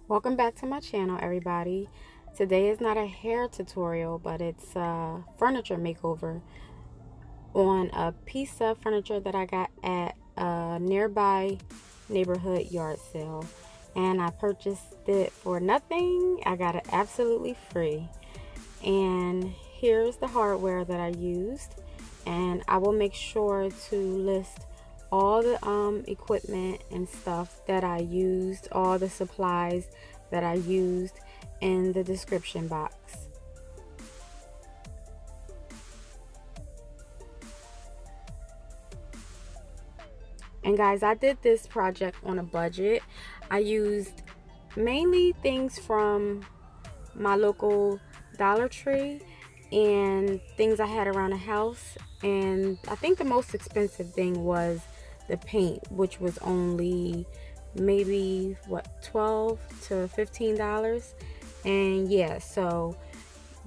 Welcome back to my channel, everybody. Today is not a hair tutorial, but it's a furniture makeover on a piece of furniture that I got at a nearby neighborhood yard sale. And I purchased it for nothing. I got it absolutely free. And here's the hardware that I used. And I will make sure to list all the equipment and stuff that I used, all the supplies that I used in the description box. And guys, I did this project on a budget. I used mainly things from my local Dollar Tree and things I had around the house. And I think the most expensive thing was the paint, which was only maybe what, $12 to $15. And yeah, so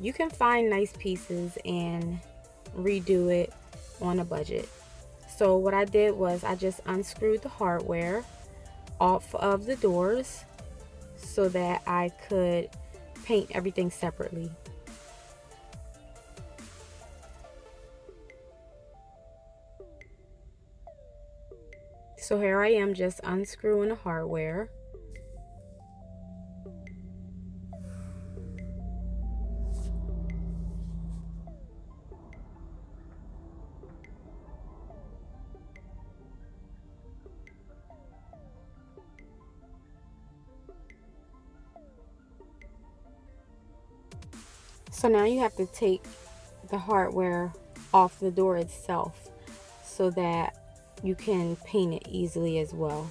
you can find nice pieces and redo it on a budget. So what I did was I just unscrewed the hardware off of the doors so that I could paint everything separately. So here I am just unscrewing the hardware. So now you have to take the hardware off the door itself so that you can paint it easily as well.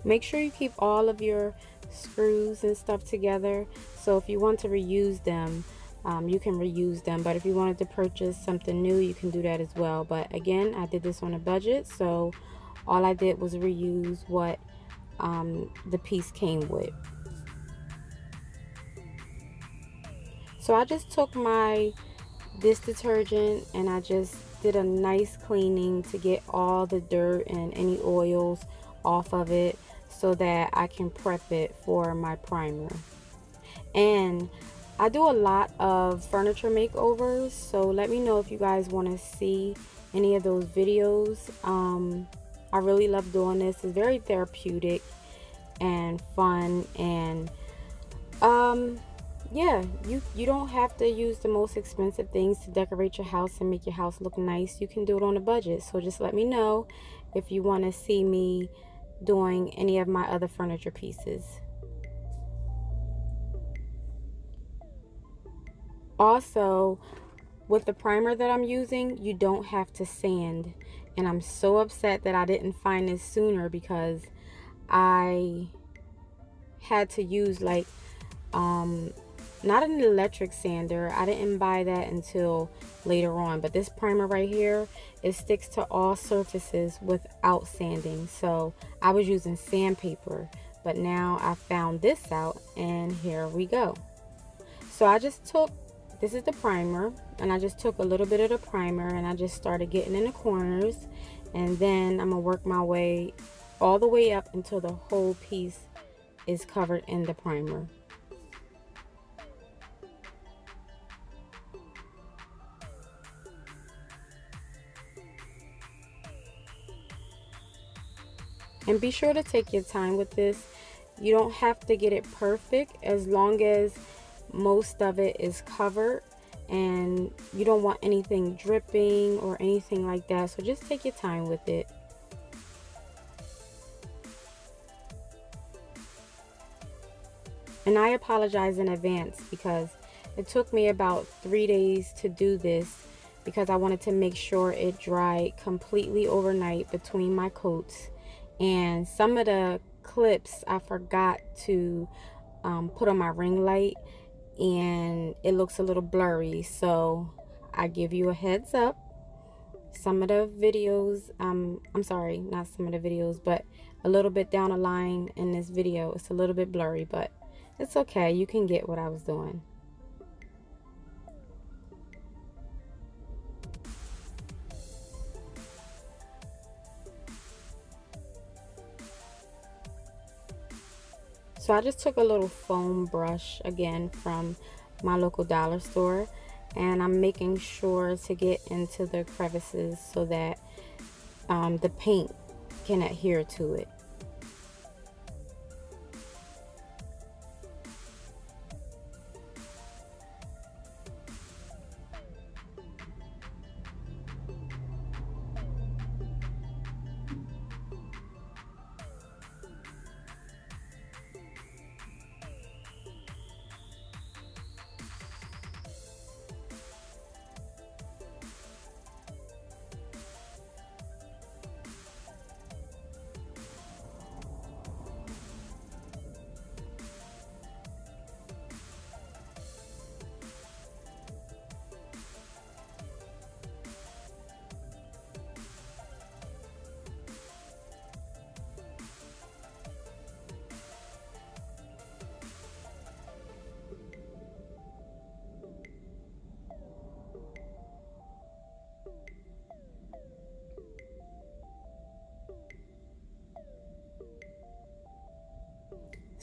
Make sure you keep all of your screws and stuff together. So if you want to reuse them, you can reuse them. But if you wanted to purchase something new, you can do that as well. But again, I did this on a budget, so all I did was reuse what the piece came with. So I just took my dish detergent and I just did a nice cleaning to get all the dirt and any oils off of it so that I can prep it for my primer. And I do a lot of furniture makeovers, so let me know if you guys want to see any of those videos. I really love doing this. It's very therapeutic and fun, and yeah, you don't have to use the most expensive things to decorate your house and make your house look nice. You can do it on a budget. So just let me know if you want to see me doing any of my other furniture pieces. Also, with the primer that I'm using, you don't have to sand. And I'm so upset that I didn't find this sooner, because I had to use like not an electric sander. I didn't buy that until later on, but this primer right here, it sticks to all surfaces without sanding. So I was using sandpaper, but now I found this out, and here we go. So I just took, this is the primer, and I just took a little bit of the primer and I just started getting in the corners, and then I'm gonna work my way all the way up until the whole piece is covered in the primer. And be sure to take your time with this. You don't have to get it perfect, as long as most of it is covered, and you don't want anything dripping or anything like that. So just take your time with it. And I apologize in advance, because it took me about 3 days to do this, because I wanted to make sure it dried completely overnight between my coats. And some of the clips I forgot to put on my ring light, and it looks a little blurry, so I give you a heads up. Some of the videos, I'm sorry, not some of the videos, but a little bit down the line in this video, it's a little bit blurry, but it's okay. You can get what I was doing. So I just took a little foam brush again from my local dollar store, and I'm making sure to get into the crevices so that the paint can adhere to it.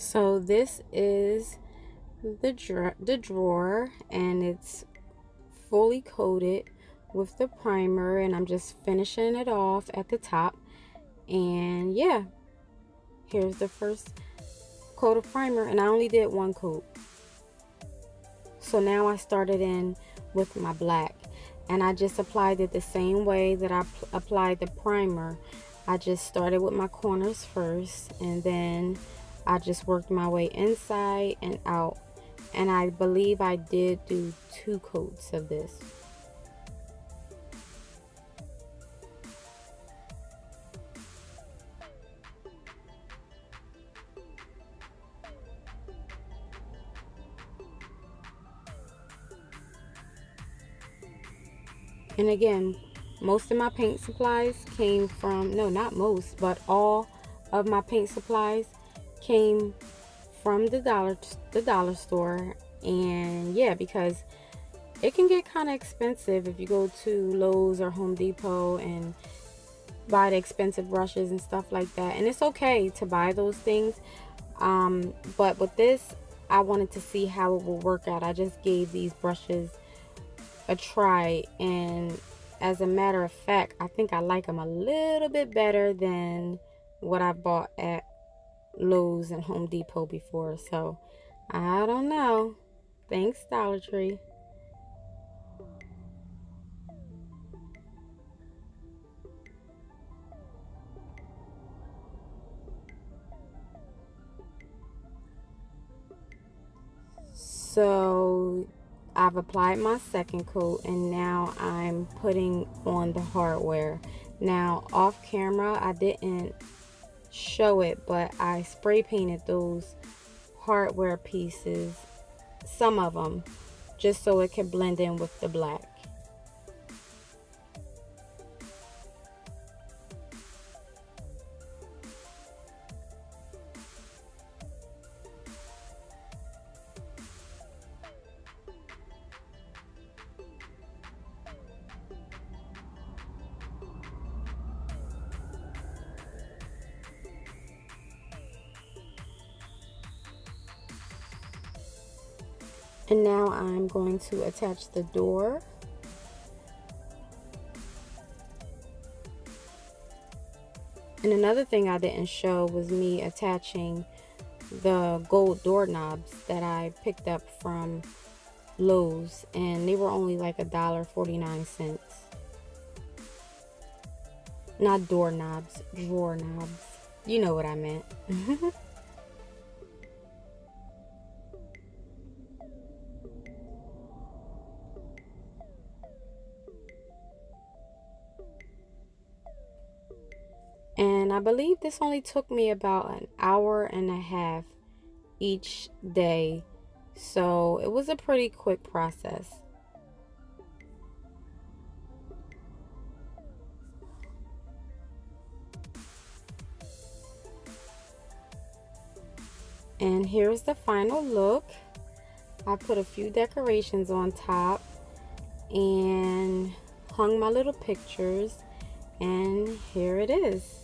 So this is the drawer, and it's fully coated with the primer, and I'm just finishing it off at the top. And yeah, here's the first coat of primer, and I only did one coat. So now I started in with my black, and I just applied it the same way that I applied the primer. I just started with my corners first, and then I just worked my way inside and out, and I believe I did do 2 coats of this. And again, most of my paint supplies came from, no, not most, but all of my paint supplies came from the dollar store. And yeah, because it can get kind of expensive if you go to Lowe's or Home Depot and buy the expensive brushes and stuff like that. And it's okay to buy those things, but with this, I wanted to see how it will work out. I just gave these brushes a try, and as a matter of fact, I think I like them a little bit better than what I bought at Lowe's and Home Depot before. So I don't know. Thanks, Dollar Tree. So I've applied my second coat, and now I'm putting on the hardware. Now off camera I didn't show it, but I spray painted those hardware pieces, some of them, just so it can blend in with the black. And now I'm going to attach the door. And another thing I didn't show was me attaching the gold doorknobs that I picked up from Lowe's, and they were only like $1.49. Not doorknobs, drawer knobs. You know what I meant. And I believe this only took me about an hour and a half each day. So it was a pretty quick process. And here's the final look. I put a few decorations on top and hung my little pictures, and here it is.